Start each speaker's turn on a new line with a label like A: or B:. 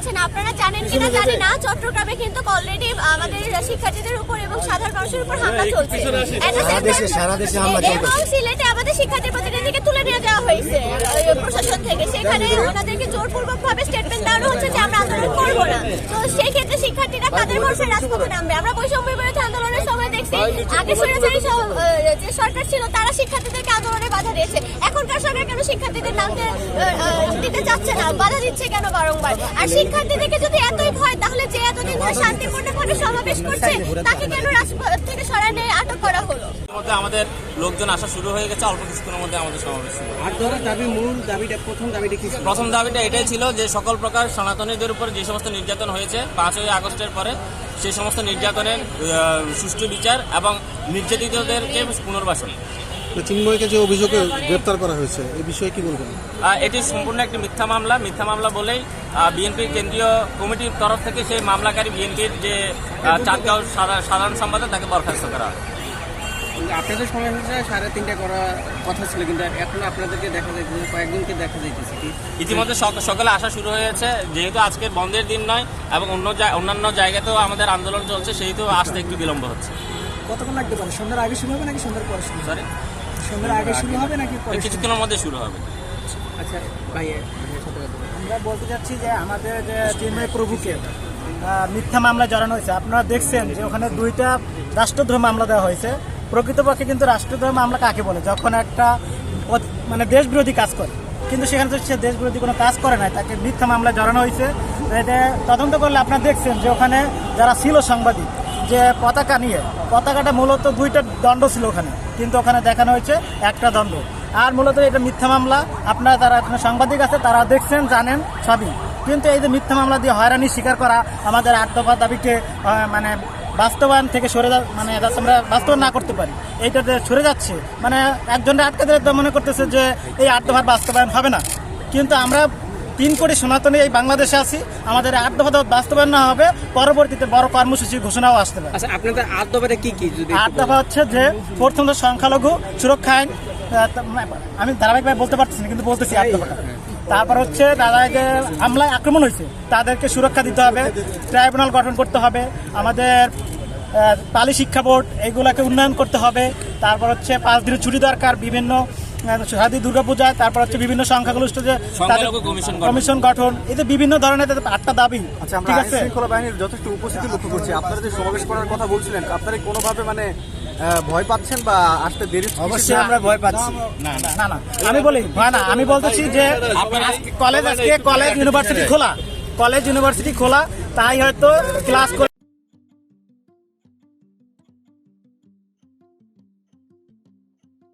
A: যাচ্ছে না। আপনারা জানেন কিনা জানি না, চট্টগ্রামে কিন্তু অলরেডি আমাদের শিক্ষার্থীদের উপর এবং সাধারণ মানুষের উপর হামলা চলছে। এবং সিলেটে আমাদের শিক্ষার্থী প্রতিনিধিকে তুলে নিয়ে যাওয়া হয়েছে প্রশাসন থেকে। সেখানে ওনাদেরকে জোরপূর্বক ভাবে স্টেটমেন্ট দেওয়া হচ্ছে যে আমরা আন্দোলন করবো না। তো সেই ক্ষেত্রে শিক্ষার্থীরা তাদের ভরসায় রাজপথে নামবে। আমরা বৈষম্য বিরোধী আন্দোলনের সময় দেখছি আগে স্বৈরাচারী যে সরকার ছিল তারা শিক্ষার্থীদেরকে আন্দোলনে বাধা দিয়েছে। এখনকার সরকার কেন শিক্ষার্থীদের নামতে দিতে চাচ্ছে না, বাধা দিচ্ছে কেন বারংবার? আর শিক্ষার্থীদেরকে যদি এতই ভয়, তাহলে যে এতদিন ধরে শান্তিপূর্ণভাবে সমাবেশ করছে তাকে কেন রাজপথ থেকে সরায় নিয়ে আটক করা হলো?
B: আমাদের লোকজন আসা শুরু হয়ে গেছে, অল্প কিছুক্ষণের মধ্যে আমাদের সমাবেশ শুরু। প্রথম দাবিটা এটাই ছিল যে সকল প্রকার সনাতনীদের উপর যে সমস্ত নির্যাতন হয়েছে 5ই আগস্টের পরে, সেই সমস্ত নির্যাতনের সুষ্ঠু বিচার এবং নির্যাতিতদেরকে পুনর্বাসন।
C: চিন্ময়কে যে অভিযোগে গ্রেপ্তার করা হয়েছে এই বিষয়ে কি বলবেন?
B: এটি সম্পূর্ণ একটি মিথ্যা মামলা বলেই বিএনপির কেন্দ্রীয় কমিটির তরফ থেকে সেই মামলাকারী বিএনপির যে চাঁদগাঁও সাধারণ সম্পাদক তাকে বরখাস্ত করা হয়।
D: আপনাদের সমাবেশে 3:30 করার কথা ছিল, কিন্তু এখন আপনাদেরকে দেখা যাইতেছে, কয়েকজনকে দেখা যাইতেছে কি
B: ইতিমধ্যে সকালে আসা শুরু হয়েছে। যেহেতু আজকে বন্ধের দিন নয় এবং অন্যান্য জায়গাতেও আমাদের আন্দোলন চলছে, সেহেতু আসতে একটু বিলম্ব হচ্ছে।
E: কতক্ষণ লাগতে পারে? সন্ধ্যার আগে শুরু হবে নাকি সন্ধ্যার পরে শুরু?
B: সরি,
E: সন্ধ্যার আগে শুরু হবে নাকি
B: কিছুক্ষণের মধ্যে শুরু হবে?
D: আচ্ছা ভাই,
E: আমরা বলতে চাচ্ছি যে আমাদের যে চিন্ময় প্রভুকে মিথ্যা মামলা জড়ানো হয়েছে। আপনারা দেখছেন যে ওখানে 2টা রাষ্ট্রদ্রোহ মামলা দেওয়া হয়েছে। প্রকৃতপক্ষে কিন্তু রাষ্ট্রদ্রোহ মামলা কাকে বলে? যখন একটা মানে দেশ বিরোধী কাজ করে, কিন্তু সেখানে তো সে দেশ বিরোধী কোনো কাজ করে নাই, তাকে মিথ্যা মামলা জড়ানো হয়েছে। এটা তদন্ত করলে আপনারা দেখছেন যে ওখানে যারা ছিল সাংবাদিক, যে পতাকা নিয়ে, পতাকাটা মূলত 2টা দণ্ড ছিল ওখানে, কিন্তু ওখানে দেখানো হয়েছে একটা দণ্ড। আর মূলত এটা মিথ্যা মামলা। আপনারা যারা এখানে সাংবাদিক আছে তারা দেখছেন, জানেন সবই। কিন্তু এই যে মিথ্যা মামলা দিয়ে হয়রানি স্বীকার করা, আমাদের 8 দফা দাবিকে মানে বাস্তবায়ন থেকে সরে মানে আমরা বাস্তবায়ন না করতে পারি, এইটাতে সরে যাচ্ছে। মানে একজনের আটকে দিলে মনে করতেছে যে এই 8 দফার বাস্তবায়ন হবে না, কিন্তু আমরা 3 কোটি সনাতনী এই বাংলাদেশে আছি। আমাদের 8 দফা বাস্তবায়ন না হবে, পরবর্তীতে বড় কর্মসূচির ঘোষণাও আসতে পারে।
D: আচ্ছা, আপনাদের 8 দফাটা কি কি?
E: 8 দফা হচ্ছে যে প্রথম তো সংখ্যালঘু সুরক্ষা আইন, আমি ধারাবাহিকভাবে বলতে পারতেছি না কিন্তু বলতেছি 8 দফাটা। তারপর হচ্ছে যারা হামলায় আক্রমণ হয়েছে তাদেরকে সুরক্ষা দিতে হবে, ট্রাইব্যুনাল গঠন করতে হবে, আমাদের পালি শিক্ষা বোর্ড এইগুলোকে উন্নয়ন করতে হবে। তারপর হচ্ছে 5 দিনের ছুটি দরকার বিভিন্ন শাদী দুর্গাপূজায়। তারপর হচ্ছে বিভিন্ন সংখ্যাগরিষ্ঠ যে কমিশন গঠন, এই যে বিভিন্ন ধরনের 8টা দাবি।
C: আচ্ছা, আমরা আইন শৃঙ্খলা বাহিনীর যথেষ্ট উপস্থিতি লক্ষ্য করছি। আপনারা যে সমাবেশ করার কথা বলছিলেন, আপনারা কোনোভাবে মানে ভয় পাচ্ছেন বা আসতে দেরি?
E: অবশ্যই আমরা ভয় পাচ্ছি। না না, আমি বলি ভয় না, আমি বলতেছি যে কলেজ ইউনিভার্সিটি খোলা, তাই হয়তো ক্লাস